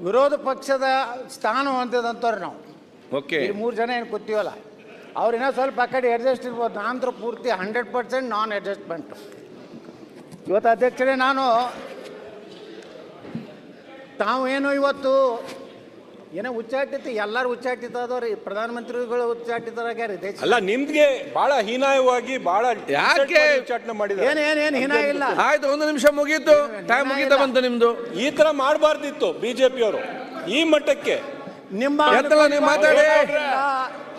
ವಿರೋಧ ಪಕ್ಷದ ಸ್ಥಾನ ಹೊಂದಿದಂಥವ್ರು ನಾವು. ಓಕೆ, ಈ 3 ಜನ ಏನು ಕೂತೀವಲ್ಲ ಅವ್ರು ಇನ್ನೂ ಸ್ವಲ್ಪ ಆ ಕಡೆ ಅಡ್ಜಸ್ಟ್ ಇರ್ಬೋದು. ನಾನಂತರ ಪೂರ್ತಿ 100% ನಾನ್ ಅಡ್ಜಸ್ಟ್ಮೆಂಟು. ಇವತ್ತು ಅಧ್ಯಕ್ಷರೇ, ನಾನು ತಾವು ಏನು ಇವತ್ತು ಏನೋ ಉಚ್ಚಾಟಿತ, ಎಲ್ಲರೂ ಉಚ್ಚಾಟಿತ ಅದವ್ರಿ, ಪ್ರಧಾನಮಂತ್ರಿಗಳು ಉಚ್ಚಾಟಿತರಾಗ್ಯಾರ. ಅಲ್ಲ, ನಿಮ್ಗೆ ಬಹಳ ಹೀನಾಯವಾಗಿ ಬಹಳ ಯಾಕೆ ಉಚ್ಚಾಟನೆ ಮಾಡಿದ್ದಾರೆ? ಏನು ಹೀನ ಇಲ್ಲ. ಆಯ್ತು, 1 ನಿಮಿಷ ಮುಗೀತು, ಟೈಮ್ ಮುಗೀತಾ ಬಂತು ನಿಮ್ದು. ಈ ತರ ಮಾಡಬಾರ್ದಿತ್ತು ಬಿಜೆಪಿಯವರು ಈ ಮಟ್ಟಕ್ಕೆ. ನಿಮ್ಮ ಎತ್ತಲ ನೀವು ಮಾತಾಡಿ.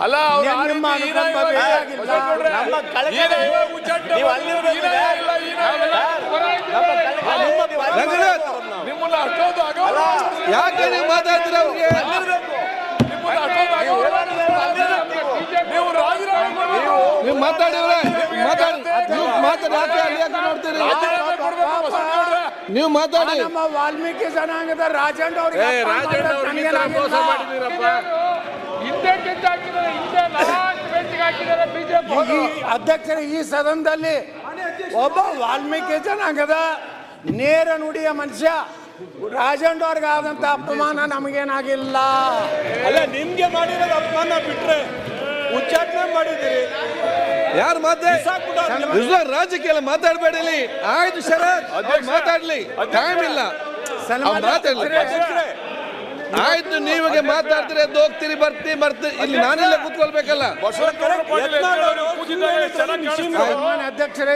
ಅಲ್ಲ, ನಿಮ್ಮ ಅನುಕಂಪ ಬೇಕಾಗಿಲ್ಲ. ರಂಗನಾಥ್, ಯಾಕೆ ನೀವು ಮಾತಾಡ್ತೀರ ಅವ್ರಿಗೆ? ನೀವು ಮಾತಾಡಿವ್ರೆ, ನೀವು ಮಾತಾಡಿ. ನಮ್ಮ ವಾಲ್ಮೀಕಿ ಜನಾಂಗದ ರಾಜಣ್ಣ ಅವ್ರಿಗೆ ಅಧ್ಯಕ್ಷರ, ಈ ಸದನದಲ್ಲಿ ಒಬ್ಬ ವಾಲ್ಮೀಕಿ ಜನಾಂಗದ ನೇರ ನುಡಿಯ ಮನುಷ್ಯ ರಾಜಣ್ಣ ಅವ್ರಿಗೆ ಆದಂತ ಅಪಮಾನ ನಮಗೇನಾಗಿಲ್ಲ. ಅಲ್ಲ, ನಿಮ್ಗೆ ಮಾಡಿರೋದು ಅಪಮಾನ ಬಿಟ್ರೆ ಉಚ್ಚಾಟನೆ ಮಾಡಿದಿರಿ. ಯಾರು ರಾಜಕೀಯ ಮಾತಾಡಬೇಡಿ. ಆಯ್ತು ಶರತ್, ಮಾತಾಡ್ಲಿ, ಟೈಮ್ ಇಲ್ಲ, ಆಯ್ತು. ನೀವಾಗ ಮಾತಾಡ್ತೀರಿ, ಎದ್ದು ಹೋಗ್ತೀರಿ, ಬರ್ತೀರಿ. ಇಲ್ಲಿ ನಾನಿಲ್ಲ ಕೂತ್ಕೊಳ್ಬೇಕಲ್ಲ. ಅಧ್ಯಕ್ಷರೇ,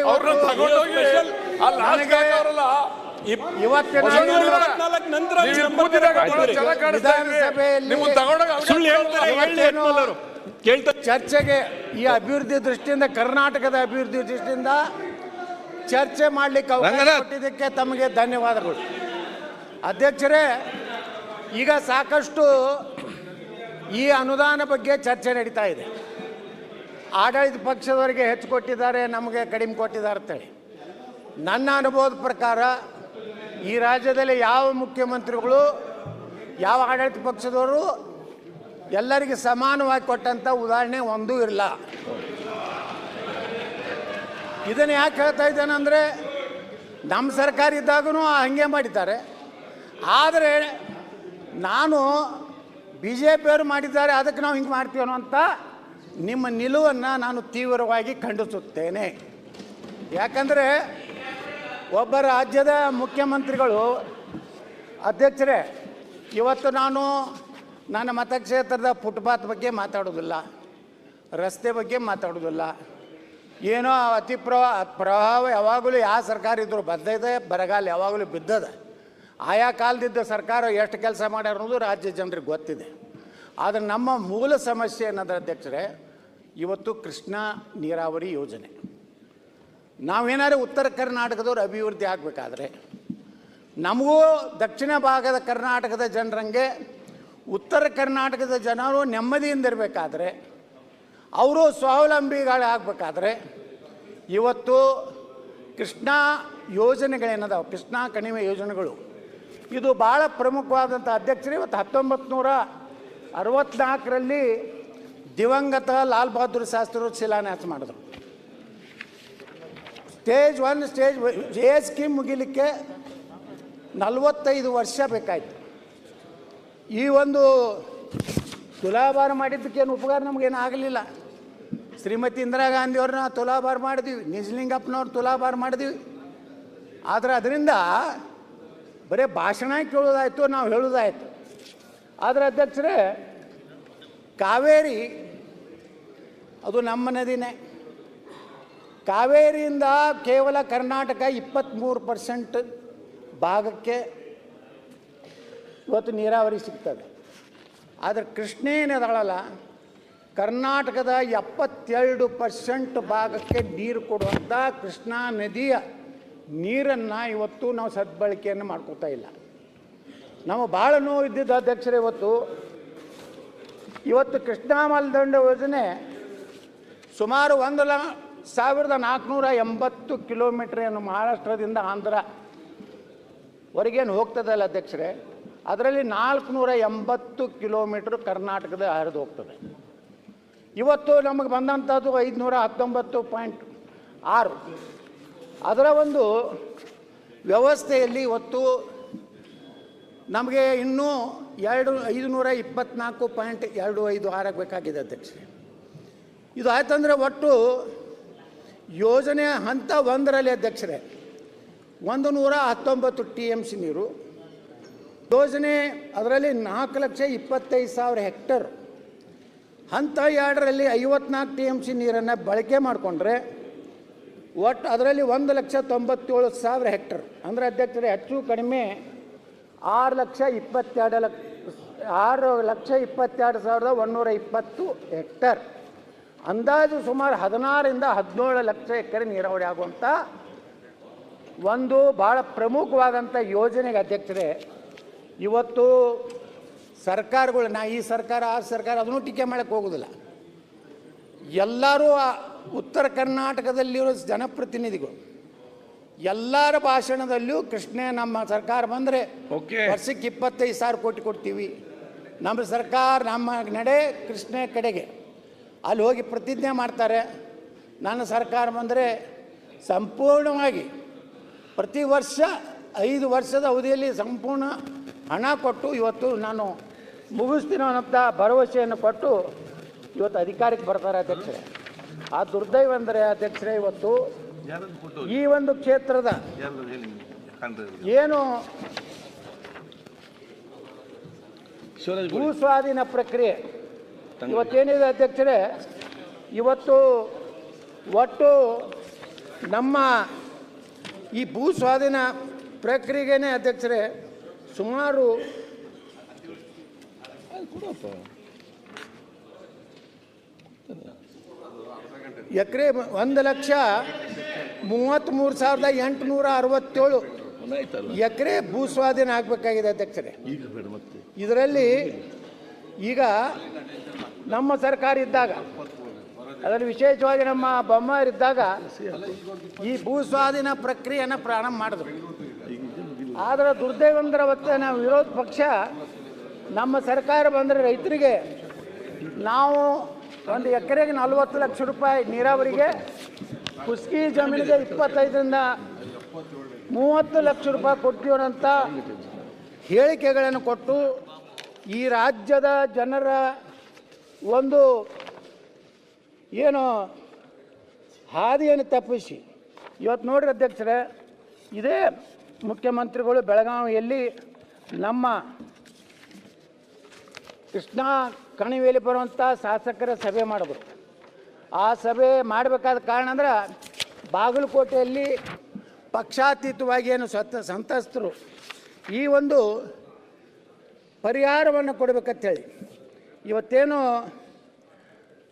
ಚರ್ಚೆಗೆ ಈ ಅಭಿವೃದ್ಧಿ ದೃಷ್ಟಿಯಿಂದ, ಕರ್ನಾಟಕದ ಅಭಿವೃದ್ಧಿ ದೃಷ್ಟಿಯಿಂದ ಚರ್ಚೆ ಮಾಡಲಿಕ್ಕೆ ಅವಕಾಶ ಕೊಟ್ಟಿದ್ದಕ್ಕೆ ತಮಗೆ ಧನ್ಯವಾದಗಳು. ಅಧ್ಯಕ್ಷರೇ, ಈಗ ಸಾಕಷ್ಟು ಈ ಅನುದಾನ ಬಗ್ಗೆ ಚರ್ಚೆ ನಡೀತಾ ಇದೆ. ಆಡಳಿತ ಪಕ್ಷದವರಿಗೆ ಹೆಚ್ಚು ಕೊಟ್ಟಿದ್ದಾರೆ, ನಮಗೆ ಕಡಿಮೆ ಕೊಟ್ಟಿದ್ದಾರೆ ಅಂತೇಳಿ. ನನ್ನ ಅನುಭವದ ಪ್ರಕಾರ ಈ ರಾಜ್ಯದಲ್ಲಿ ಯಾವ ಮುಖ್ಯಮಂತ್ರಿಗಳು, ಯಾವ ಆಡಳಿತ ಪಕ್ಷದವರು ಎಲ್ಲರಿಗೆ ಸಮಾನವಾಗಿ ಕೊಟ್ಟಂಥ ಉದಾಹರಣೆ ಒಂದೂ ಇಲ್ಲ. ಇದನ್ನು ಯಾಕೆ ಹೇಳ್ತಾ ಇದ್ದೇನೆಂದರೆ, ನಮ್ಮ ಸರ್ಕಾರ ಇದ್ದಾಗೂ ಹಾಗೆ ಮಾಡಿದ್ದಾರೆ. ಆದರೆ ನಾನು BJPಯವರು ಮಾಡಿದ್ದಾರೆ, ಅದಕ್ಕೆ ನಾವು ಹಿಂಗೆ ಮಾಡ್ತೀವಿ ಅನ್ನುವಂಥ ನಿಮ್ಮ ನಿಲುವನ್ನು ನಾನು ತೀವ್ರವಾಗಿ ಖಂಡಿಸುತ್ತೇನೆ. ಯಾಕಂದರೆ ಒಬ್ಬ ರಾಜ್ಯದ ಮುಖ್ಯಮಂತ್ರಿಗಳು, ಅಧ್ಯಕ್ಷರೇ, ಇವತ್ತು ನಾನು ನನ್ನ ಮತಕ್ಷೇತ್ರದ ಫುಟ್ಪಾತ್ ಬಗ್ಗೆ ಮಾತಾಡೋದಿಲ್ಲ, ರಸ್ತೆ ಬಗ್ಗೆ ಮಾತಾಡೋದಿಲ್ಲ. ಏನೋ ಅತಿ ಪ್ರವಾಹ ಯಾವಾಗಲೂ ಯಾವ ಸರ್ಕಾರ ಇದ್ದರೂ ಬದ್ದೈತೆ, ಬರಗಾಲ ಯಾವಾಗಲೂ ಬಿದ್ದದ. ಆಯಾ ಕಾಲದಿದ್ದ ಸರ್ಕಾರ ಎಷ್ಟು ಕೆಲಸ ಮಾಡ್ಯಾರ ಅನ್ನೋದು ರಾಜ್ಯ ಜನರಿಗೆ ಗೊತ್ತಿದೆ. ಆದರೆ ನಮ್ಮ ಮೂಲ ಸಮಸ್ಯೆ ಏನಂದ್ರೆ ಅಧ್ಯಕ್ಷರೇ, ಇವತ್ತು ಕೃಷ್ಣಾ ನೀರಾವರಿ ಯೋಜನೆ. ನಾವೇನಾದ್ರು ಉತ್ತರ ಕರ್ನಾಟಕದವ್ರು ಅಭಿವೃದ್ಧಿ ಆಗಬೇಕಾದ್ರೆ, ನಮಗೂ ದಕ್ಷಿಣ ಭಾಗದ ಕರ್ನಾಟಕದ ಜನರಂಗೆ ಉತ್ತರ ಕರ್ನಾಟಕದ ಜನರು ನೆಮ್ಮದಿಯಿಂದ ಇರಬೇಕಾದ್ರೆ, ಅವರು ಸ್ವಾವಲಂಬಿಗಳಾಗಬೇಕಾದ್ರೆ, ಇವತ್ತು ಕೃಷ್ಣಾ ಯೋಜನೆಗಳೇನದಾವ, ಕೃಷ್ಣಾ ಕಣಿವೆ ಯೋಜನೆಗಳು, ಇದು ಭಾಳ ಪ್ರಮುಖವಾದಂಥ ಅಧ್ಯಕ್ಷರೇ. ಇವತ್ತು 1964ರಲ್ಲಿ ದಿವಂಗತ ಲಾಲ್ ಬಹದ್ದೂರ್ ಶಾಸ್ತ್ರಿಗಳು ಶಿಲಾನ್ಯಾಸ ಮಾಡಿದ್ರು. ಸ್ಟೇಜ್ 1 ಸ್ಕೀಮ್ ಮುಗಿಲಿಕ್ಕೆ 45 ವರ್ಷ ಬೇಕಾಯಿತು. ಈ ಒಂದು ತುಲಾಭಾರ ಮಾಡಿದ್ದಕ್ಕೇನು ಉಪಕಾರ ನಮಗೇನು ಆಗಲಿಲ್ಲ. ಶ್ರೀಮತಿ ಇಂದಿರಾ ಗಾಂಧಿಯವ್ರನ್ನ ತುಲಾಭಾರ ಮಾಡಿದ್ವಿ, ನಿಜಲಿಂಗಪ್ಪನವ್ರು ತುಲಾಭಾರ ಮಾಡಿದ್ವಿ. ಆದರೆ ಅದರಿಂದ ಬರೀ ಭಾಷಣ ಕೇಳೋದಾಯಿತು, ನಾವು ಹೇಳೋದಾಯಿತು. ಆದರೆ ಅಧ್ಯಕ್ಷರೇ, ಕಾವೇರಿ ಅದು ನಮ್ಮ ನದಿನೇ. ಕಾವೇರಿಯಿಂದ ಕೇವಲ ಕರ್ನಾಟಕ 23% ಭಾಗಕ್ಕೆ ಇವತ್ತು ನೀರಾವರಿ ಸಿಗ್ತದೆ. ಆದರೆ ಕೃಷ್ಣ ಏನಿದಾಳಲ್ಲ, ಕರ್ನಾಟಕದ 72% ಭಾಗಕ್ಕೆ ನೀರು ಕೊಡುವಂಥ ಕೃಷ್ಣಾ ನದಿಯ ನೀರನ್ನು ಇವತ್ತು ನಾವು ಸದ್ಬಳಕೆಯನ್ನು ಮಾಡ್ಕೋತಾ ಇಲ್ಲ. ನಾವು ಭಾಳ ನೋವು ಇದ್ದಿದ್ದು ಅಧ್ಯಕ್ಷರೇ. ಇವತ್ತು ಕೃಷ್ಣಾ ಮೇಲ್ದಂಡ ಯೋಜನೆ ಸುಮಾರು 1480 ಕಿಲೋಮೀಟ್ರ್ ಏನು ಮಹಾರಾಷ್ಟ್ರದಿಂದ ಆಂಧ್ರವರೆಗೇನು ಹೋಗ್ತದಲ್ಲ ಅಧ್ಯಕ್ಷರೇ, ಅದರಲ್ಲಿ 480 ಕಿಲೋಮೀಟ್ರ್ ಕರ್ನಾಟಕದ ಹರಿದು ಹೋಗ್ತದೆ. ಇವತ್ತು ನಮಗೆ ಬಂದಂಥದ್ದು 519.6. ಅದರ ಒಂದು ವ್ಯವಸ್ಥೆಯಲ್ಲಿ ಇವತ್ತು ನಮಗೆ ಇನ್ನೂ 524.25 ಆಗಬೇಕಾಗಿದೆ ಅಧ್ಯಕ್ಷರೇ. ಇದು ಆಯ್ತಂದರೆ ಒಟ್ಟು ಯೋಜನೆ ಹಂತ 1ರಲ್ಲಿ ಅಧ್ಯಕ್ಷರೇ 119 TMC ನೀರು ಯೋಜನೆ, ಅದರಲ್ಲಿ 4,25,000 ಹೆಕ್ಟರ್. ಹಂತ 2ರಲ್ಲಿ 54 TMC ನೀರನ್ನು ಬಳಕೆ ಮಾಡಿಕೊಂಡ್ರೆ ಒಟ್ಟು ಅದರಲ್ಲಿ 1,97,000 ಹೆಕ್ಟರ್. ಅಂದರೆ ಅಧ್ಯಕ್ಷರೇ ಹೆಚ್ಚು ಕಡಿಮೆ 6,22,120 ಹೆಕ್ಟರ್. ಅಂದಾಜು ಸುಮಾರು 16ರಿಂದ 17 ಲಕ್ಷ ಎಕರೆ ನೀರಾವರಿ ಆಗುವಂಥ ಒಂದು ಭಾಳ ಪ್ರಮುಖವಾದಂಥ ಯೋಜನೆಗೆ ಅಧ್ಯಕ್ಷರೇ ಇವತ್ತು ಸರ್ಕಾರಗಳು, ಈ ಸರ್ಕಾರ ಆ ಸರ್ಕಾರ ಅದನ್ನು ಟೀಕೆ ಮಾಡೋಕ್ಕೆ ಹೋಗೋದಿಲ್ಲ. ಎಲ್ಲರೂ ಉತ್ತರ ಕರ್ನಾಟಕದಲ್ಲಿರೋ ಜನಪ್ರತಿನಿಧಿಗಳು ಎಲ್ಲರ ಭಾಷಣದಲ್ಲಿಯೂ ಕೃಷ್ಣ ನಮ್ಮ ಸರ್ಕಾರ ಬಂದರೆ ವರ್ಷಕ್ಕೆ 25,000 ಕೋಟಿ ಕೊಡ್ತೀವಿ, ನಮ್ಮ ಸರ್ಕಾರ ನಮ್ಮ ನಡೆ ಕೃಷ್ಣ ಕಡೆಗೆ ಅಲ್ಲಿ ಹೋಗಿ ಪ್ರತಿಜ್ಞೆ ಮಾಡ್ತಾರೆ. ನನ್ನ ಸರ್ಕಾರ ಬಂದರೆ ಸಂಪೂರ್ಣವಾಗಿ ಪ್ರತಿ ವರ್ಷ 5 ವರ್ಷದ ಅವಧಿಯಲ್ಲಿ ಸಂಪೂರ್ಣ ಹಣ ಕೊಟ್ಟು ಇವತ್ತು ನಾನು ಮುಗಿಸ್ತೀನಿ ಅನ್ನೋಂಥ ಭರವಸೆಯನ್ನು ಕೊಟ್ಟು ಇವತ್ತು ಅಧಿಕಾರಕ್ಕೆ ಬರ್ತಾರೆ ಅಧ್ಯಕ್ಷರೇ. ಆ ದುರ್ದೈವ ಅಂದರೆ ಅಧ್ಯಕ್ಷರೇ ಇವತ್ತು ಈ ಒಂದು ಕ್ಷೇತ್ರದ ಏನು ಭೂ ಸ್ವಾಧೀನ ಪ್ರಕ್ರಿಯೆ ಇವತ್ತೇನಿದೆ ಅಧ್ಯಕ್ಷರೇ, ಇವತ್ತು ಒಟ್ಟು ನಮ್ಮ ಈ ಭೂ ಸ್ವಾಧೀನ ಪ್ರಕ್ರಿಯೆಗೇ ಅಧ್ಯಕ್ಷರೇ ಸುಮಾರು ಎಕರೆ 1,33,867 ಎಕರೆ ಭೂ ಸ್ವಾಧೀನ ಆಗಬೇಕಾಗಿದೆ ಅಧ್ಯಕ್ಷರೇ. ಇದರಲ್ಲಿ ಈಗ ನಮ್ಮ ಸರ್ಕಾರ ಇದ್ದಾಗ, ಅದರಲ್ಲಿ ವಿಶೇಷವಾಗಿ ನಮ್ಮ ಬೊಮ್ಮಾರಿದ್ದಾಗ ಈ ಭೂ ಸ್ವಾಧೀನ ಪ್ರಕ್ರಿಯೆಯನ್ನು ಪ್ರಾರಂಭ ಮಾಡಿದ್ರು. ಆದರೆ ದುರ್ದೈವಂದರ ಹೊತ್ತೆ ನಾವು ವಿರೋಧ ಪಕ್ಷ ನಮ್ಮ ಸರ್ಕಾರ ಬಂದರೆ ರೈತರಿಗೆ ನಾವು ಒಂದು ಎಕರೆಗೆ 40 ಲಕ್ಷ ರೂಪಾಯಿ ನೀರಾವರಿಗೆ, ಕುಸ್ಕಿ ಜಮೀನಿಗೆ 25ರಿಂದ 30 ಲಕ್ಷ ರೂಪಾಯಿ ಕೊಡ್ತೀವಿ ಅನ್ನೋಂಥ ಹೇಳಿಕೆಗಳನ್ನು ಕೊಟ್ಟು ಈ ರಾಜ್ಯದ ಜನರ ಒಂದು ಏನು ಹಾದಿಯನ್ನು ತಪ್ಪಿಸಿ ಇವತ್ತು ನೋಡ್ರಿ ಅಧ್ಯಕ್ಷರೇ, ಇದೇ ಮುಖ್ಯಮಂತ್ರಿಗಳು ಬೆಳಗಾವಿಯಲ್ಲಿ ನಮ್ಮ ಕೃಷ್ಣಾ ಕಣಿವೆಯಲ್ಲಿ ಬರುವಂಥ ಶಾಸಕರ ಸಭೆ ಮಾಡಿದ್ರು. ಆ ಸಭೆ ಮಾಡಬೇಕಾದ ಕಾರಣ ಅಂದ್ರೆ ಬಾಗಲಕೋಟೆಯಲ್ಲಿ ಪಕ್ಷಾತೀತವಾಗಿ ಏನು ಸಂತ್ರಸ್ತರು ಈ ಒಂದು ಪರಿಹಾರವನ್ನು ಕೊಡಬೇಕಂತೇಳಿ ಇವತ್ತೇನು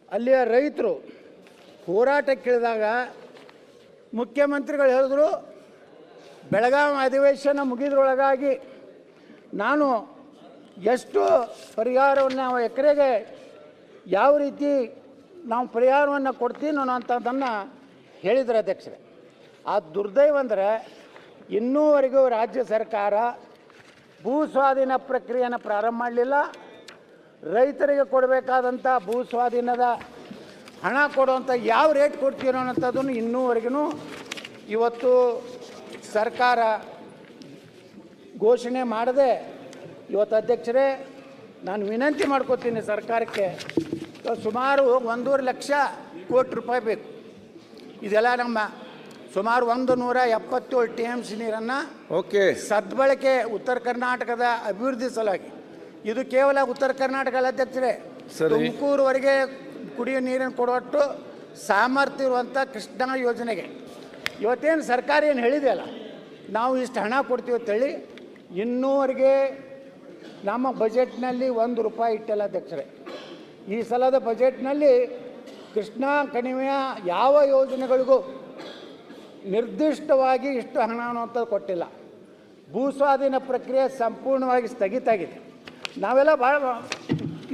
ಅಲ್ಲಿಯ ರೈತರು ಹೋರಾಟಕ್ಕಿಳಿದಾಗ ಮುಖ್ಯಮಂತ್ರಿಗಳು ಹೇಳಿದ್ರು, ಬೆಳಗಾವಿ ಅಧಿವೇಶನ ಮುಗಿದ್ರೊಳಗಾಗಿ ನಾನು ಎಷ್ಟು ಪರಿಹಾರವನ್ನು ನಾವು ಎಕರೆಗೆ ಯಾವ ರೀತಿ ನಾವು ಪರಿಹಾರವನ್ನು ಕೊಡ್ತೀನಿ ಅನ್ನೋಂಥದ್ದನ್ನು ಹೇಳಿದ್ರು ಅಧ್ಯಕ್ಷರೇ. ಆ ದುರ್ದೈವ ಅಂದರೆ ಇನ್ನೂವರೆಗೂ ರಾಜ್ಯ ಸರ್ಕಾರ ಭೂ ಸ್ವಾಧೀನ ಪ್ರಕ್ರಿಯೆಯನ್ನು ಪ್ರಾರಂಭ ಮಾಡಲಿಲ್ಲ. ರೈತರಿಗೆ ಕೊಡಬೇಕಾದಂಥ ಭೂ ಸ್ವಾಧೀನದ ಹಣ ಕೊಡುವಂಥ ಯಾವ ರೇಟ್ ಕೊಡ್ತೀರೋ ಅನ್ನೋಂಥದ್ದನ್ನು ಇನ್ನೂವರೆಗೂ ಇವತ್ತು ಸರ್ಕಾರ ಘೋಷಣೆ ಮಾಡದೆ ಇವತ್ತು ಅಧ್ಯಕ್ಷರೇ ನಾನು ವಿನಂತಿ ಮಾಡ್ಕೋತೀನಿ ಸರ್ಕಾರಕ್ಕೆ, ಸುಮಾರು 1.5 ಲಕ್ಷ ಕೋಟಿ ರೂಪಾಯಿ ಬೇಕು. ಇದೆಲ್ಲ ನಮ್ಮ ಸುಮಾರು 177 TMC ನೀರನ್ನು ಸದ್ಬಳಕೆ ಉತ್ತರ ಕರ್ನಾಟಕದ ಅಭಿವೃದ್ಧಿ ಸಲುವಾಗಿ, ಇದು ಕೇವಲ ಉತ್ತರ ಕರ್ನಾಟಕ ಅಲ್ಲ ಅಧ್ಯಕ್ಷರೇ, ತುಮಕೂರುವರೆಗೆ ಕುಡಿಯೋ ನೀರನ್ನು ಕೊಡುವಷ್ಟು ಸಾಮರ್ಥ್ಯ ಇರುವಂಥ ಕೃಷ್ಣಾ ಯೋಜನೆಗೆ ಇವತ್ತೇನು ಸರ್ಕಾರ ಏನು ಹೇಳಿದೆಯಲ್ಲ, ನಾವು ಇಷ್ಟು ಹಣ ಕೊಡ್ತೀವಿ ಅಂತೇಳಿ ಇನ್ನೂವರೆಗೆ ನಮ್ಮ ಬಜೆಟ್ನಲ್ಲಿ 1 ರೂಪಾಯಿ ಇಟ್ಟಿಲ್ಲ ಅಧ್ಯಕ್ಷರೇ. ಈ ಸಲದ ಬಜೆಟ್ನಲ್ಲಿ ಕೃಷ್ಣಾ ಕಣಿವೆಯ ಯಾವ ಯೋಜನೆಗಳಿಗೂ ನಿರ್ದಿಷ್ಟವಾಗಿ ಇಷ್ಟು ಹಣ ಅನ್ನುವಂಥದ್ದು ಕೊಟ್ಟಿಲ್ಲ. ಭೂ ಸ್ವಾಧೀನ ಪ್ರಕ್ರಿಯೆ ಸಂಪೂರ್ಣವಾಗಿ ಸ್ಥಗಿತ ಆಗಿದೆ. ನಾವೆಲ್ಲ ಭಾಳ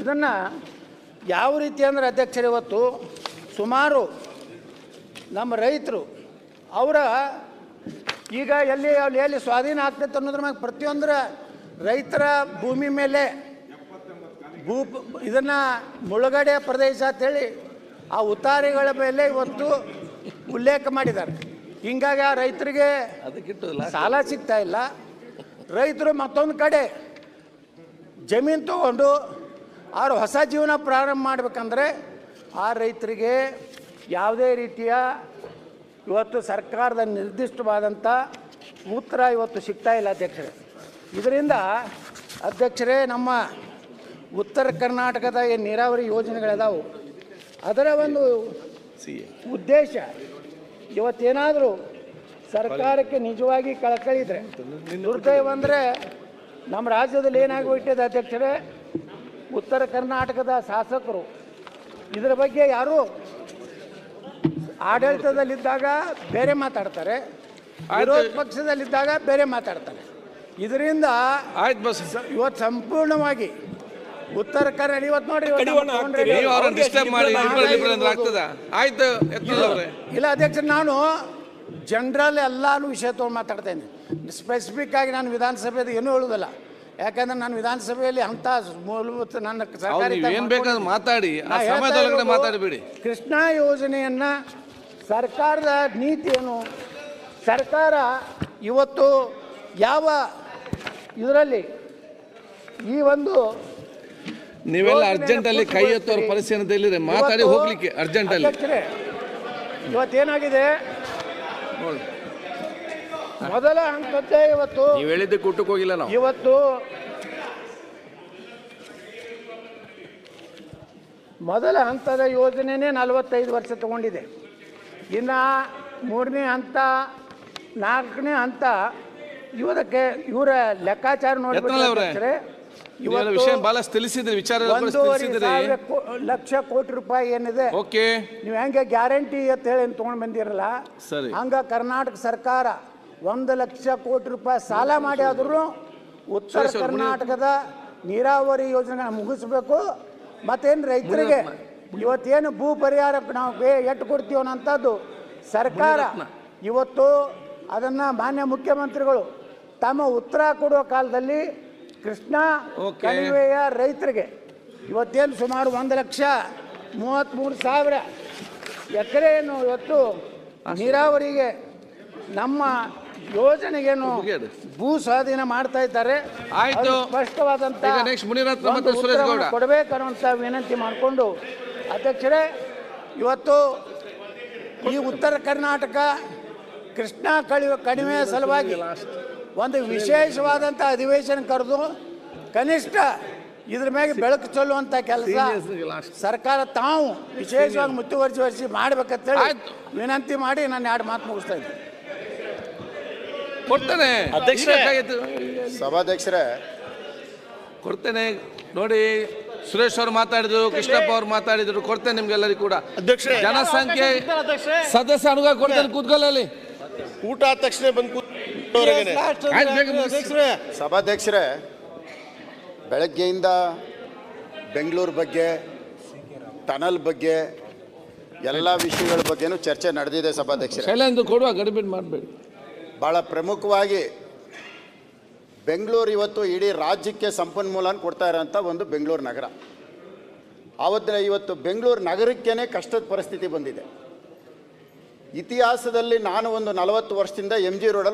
ಇದನ್ನು ಯಾವ ರೀತಿ ಅಂದರೆ ಅಧ್ಯಕ್ಷರೇ, ಇವತ್ತು ಸುಮಾರು ನಮ್ಮ ರೈತರು ಅವರ ಈಗ ಎಲ್ಲಿ ಸ್ವಾಧೀನ ಆಗ್ತೈತೆ ಅನ್ನೋದ್ರ ಮ್ಯಾಗ ಪ್ರತಿಯೊಂದರ ರೈತರ ಭೂಮಿ ಮೇಲೆ ಇದನ್ನು ಮುಳುಗಡೆ ಪ್ರದೇಶ ಅಂತೇಳಿ ಆ ಉತ್ತಾರಿಗಳ ಮೇಲೆ ಇವತ್ತು ಉಲ್ಲೇಖ ಮಾಡಿದ್ದಾರೆ. ಹಿಂಗಾಗಿ ಆ ರೈತರಿಗೆ ಸಾಲ ಸಿಗ್ತಾ ಇಲ್ಲ. ರೈತರು ಮತ್ತೊಂದು ಕಡೆ ಜಮೀನು ತಗೊಂಡು ಅವ್ರು ಹೊಸ ಜೀವನ ಪ್ರಾರಂಭ ಮಾಡಬೇಕಂದ್ರೆ ಆ ರೈತರಿಗೆ ಯಾವುದೇ ರೀತಿಯ ಇವತ್ತು ಸರ್ಕಾರದ ನಿರ್ದಿಷ್ಟವಾದಂಥ ಉತ್ತರ ಇವತ್ತು ಸಿಗ್ತಾ ಇಲ್ಲ ಅಧ್ಯಕ್ಷರೇ. ಇದರಿಂದ ಅಧ್ಯಕ್ಷರೇ, ನಮ್ಮ ಉತ್ತರ ಕರ್ನಾಟಕದ ಏನು ನೀರಾವರಿ ಯೋಜನೆಗಳಿದಾವೆ ಅದರ ಒಂದು ಉದ್ದೇಶ ಇವತ್ತೇನಾದರೂ ಸರ್ಕಾರಕ್ಕೆ ನಿಜವಾಗಿ ಕಳಕಳಿದ್ರೆ, ದುರ್ದೈವ ಅಂದರೆ ನಮ್ಮ ರಾಜ್ಯದಲ್ಲಿ ಏನಾಗಿಬಿಟ್ಟಿದೆ ಅಧ್ಯಕ್ಷರೇ, ಉತ್ತರ ಕರ್ನಾಟಕದ ಶಾಸಕರು ಇದರ ಬಗ್ಗೆ ಯಾರು ಆಡಳಿತದಲ್ಲಿದ್ದಾಗ ಬೇರೆ ಮಾತಾಡ್ತಾರೆ, ವಿರೋಧ ಪಕ್ಷದಲ್ಲಿದ್ದಾಗ ಬೇರೆ ಮಾತಾಡ್ತಾರೆ. ಇದರಿಂದ ಆಯ್ತು ಬಸ್, ಇವತ್ತು ಸಂಪೂರ್ಣವಾಗಿ ಉತ್ತರ ಕನ್ನಡ ಇವತ್ತು ನೋಡಿ ನೀವು ಅವ್ರನ್ನ ಡಿಸ್ಟರ್ಬ್ ಮಾಡಿ ಆಗ್ತದ? ಆಯ್ತು ಯತ್ನಾಳ್ ಅವರೇ. ಇಲ್ಲ ಅಧ್ಯಕ್ಷ, ನಾನು ಜನರಲ್ ಎಲ್ಲಾನು ವಿಷಯ ತೊಗೊಂಡು ಮಾತಾಡ್ತೇನೆ. ಸ್ಪೆಸಿಫಿಕ್ ಆಗಿ ನಾನು ವಿಧಾನಸಭೆದು ಏನೂ ಹೇಳುವುದಿಲ್ಲ. ಯಾಕಂದ್ರೆ ನಾನು ವಿಧಾನಸಭೆಯಲ್ಲಿ ಅಂತ ಮೂಲಭೂತ ನನ್ನ ಏನ್ ಬೇಕಾದ್ರೂ ಮಾತಾಡಿ, ಆ ಸಮಯದೊಳಗಡೆ ಮಾತಾಡಬೇಡಿ. ಕೃಷ್ಣಾ ಯೋಜನೆಯನ್ನ ಸರ್ಕಾರದ ನೀತಿ ಏನು, ಸರ್ಕಾರ ಇವತ್ತು ಯಾವ ಇದರಲ್ಲಿ ಈ ಒಂದು ನೀವೆಲ್ಲ ಅರ್ಜೆಂಟ್ ಅಲ್ಲಿ ಕೈ ಎತ್ತೋರ ಪರಿಸ್ಥಿತಿಯಲ್ಲಿ ಮಾತಾಡಿ ಹೋಗ್ಲಿಕ್ಕೆ ಅರ್ಜೆಂಟ್ ಅಲ್ಲಿ. ಇವತ್ತೇನಾಗಿದೆ, ಮೊದಲ ಹಂತದ್ದೇ ಇವತ್ತು ನೀವು ಹೇಳಿದ್ದೆ ಕೂಟಕ್ಕೆ ಹೋಗಿಲ್ಲ ನಾವು. ಇವತ್ತು ಮೊದಲ ಹಂತದ ಯೋಜನೆನೇ 45 ವರ್ಷ ತಗೊಂಡಿದೆ. ಇನ್ನು 3ನೇ ಹಂತ 4ನೇ ಹಂತ ಇವಕ್ಕೆ ಇವರ ಲೆಕ್ಕಾಚಾರ ನೋಡಿದ್ರೆ ವಿಷಯ ಬಹಳಷ್ಟು ತಿಳಿಸಿದ್ರಿ, ವಿಚಾರ 1,500,000 ಲಕ್ಷ ಕೋಟಿ ರೂಪಾಯಿ ಏನಿದೆ, ಓಕೆ, ನೀವು ಹೆಂಗೆ ಗ್ಯಾರಂಟಿ ಅಂತ ಹೇಳಿ ತೊಗೊಂಡು ಬಂದಿರಲ್ಲ, ಸರಿ, ಹಂಗ ಕರ್ನಾಟಕ ಸರ್ಕಾರ 1 ಲಕ್ಷ ಕೋಟಿ ರೂಪಾಯಿ ಸಾಲ ಮಾಡಿ ಆದ್ರೂ ಉತ್ತರ ಕರ್ನಾಟಕದ ನೀರಾವರಿ ಯೋಜನೆ ಮುಗಿಸ್ಬೇಕು. ಮತ್ತೇನು ರೈತರಿಗೆ ಇವತ್ತೇನು ಭೂ ಪರಿಹಾರಕ್ಕೆ ನಾವು ಎಟ್ಟು ಕೊಡ್ತೀವಿ ಅನ್ನೋಂಥದ್ದು ಸರ್ಕಾರ ಇವತ್ತು ಅದನ್ನು ಮಾನ್ಯ ಮುಖ್ಯಮಂತ್ರಿಗಳು ತಮ್ಮ ಉತ್ತರ ಕೊಡುವ ಕಾಲದಲ್ಲಿ ಕೃಷ್ಣಾ ಕಣಿವೆಯ ರೈತರಿಗೆ ಇವತ್ತೇನು ಸುಮಾರು 1,33,000 ಎಕರೆಯನ್ನು ಇವತ್ತು ನೀರಾವರಿಗೆ ನಮ್ಮ ಯೋಜನೆಗೇನು ಭೂ ಸ್ವಾಧೀನ ಮಾಡ್ತಾ ಇದ್ದಾರೆ. ಆಯ್ತು, ಸ್ಪಷ್ಟವಾದಂತ ಕೊಡಬೇಕನ್ನುವಂಥ ವಿನಂತಿ ಮಾಡಿಕೊಂಡು ಅಧ್ಯಕ್ಷರೇ, ಇವತ್ತು ಈ ಉತ್ತರ ಕರ್ನಾಟಕ ಕೃಷ್ಣಾ ಕಣಿವೆಯ ಸಲುವಾಗಿ ಒಂದು ವಿಶೇಷವಾದಂಥ ಅಧಿವೇಶನ ಕರೆದು ಕನಿಷ್ಠ ಇದ್ರ ಮೇಲೆ ಬೆಳಕು ಚೆಲ್ಲುವಂಥ ಕೆಲಸ ಸರ್ಕಾರ ತಾವು ವಿಶೇಷವಾಗಿ ಮುತುವರ್ಜಿ ಮಾಡಬೇಕಂತೇಳಿ ವಿನಂತಿ ಮಾಡಿ ನಾನು 2 ಮಾತು ಮುಗಿಸ್ತಾ ಇದ್ದೀನಿ. ಕೊಡ್ತೇನೆ ಸಭಾಧ್ಯಕ್ಷರೇ, ಕೊಡ್ತೇನೆ. ನೋಡಿ, ಸುರೇಶ್ ಅವರು ಮಾತಾಡಿದ್ರು, ಕೃಷ್ಣಪ್ಪ ಅವ್ರು ಮಾತಾಡಿದ್ರು, ಕೊಡ್ತೇನೆ ನಿಮ್ಗೆಲ್ಲರಿಗೂ ಕೂಡ. ಜನಸಂಖ್ಯೆ ಸದಸ್ಯ ಅನುಗ ಕೊಡ್ತೇನೆ, ಕೂತ್ಕೊಳ್ಳಿ. ಊಟ ಆದ ತಕ್ಷಣ ಬಂದು ಸಭಾಧ್ಯಕ್ಷರೇ, ಬೆಳಗ್ಗೆಯಿಂದ ಬೆಂಗಳೂರು ಬಗ್ಗೆ, ಟನಲ್ ಬಗ್ಗೆ, ಎಲ್ಲ ವಿಷಯಗಳ ಬಗ್ಗೆನೂ ಚರ್ಚೆ ನಡೆದಿದೆ ಸಭಾಧ್ಯಕ್ಷರೇ. ಶೈಲೇಂದ್ರ ಕೊಡುವ, ಗಡಿಬಿಡಿ ಮಾಡಬೇಡಿ. ಭಾಳ ಪ್ರಮುಖವಾಗಿ ಬೆಂಗಳೂರು ಇವತ್ತು ಇಡೀ ರಾಜ್ಯಕ್ಕೆ ಸಂಪನ್ಮೂಲನ ಕೊಡ್ತಾ ಇರೋಂಥ ಒಂದು ಬೆಂಗಳೂರು ನಗರ. ಆವತ್ತಿನ ಇವತ್ತು ಬೆಂಗಳೂರು ನಗರಕ್ಕೇ ಕಷ್ಟದ ಪರಿಸ್ಥಿತಿ ಬಂದಿದೆ. ಇತಿಹಾಸದಲ್ಲಿ ನಾನು ಒಂದು 40 ವರ್ಷದಿಂದ MG ರೋಡಲ್ಲಿ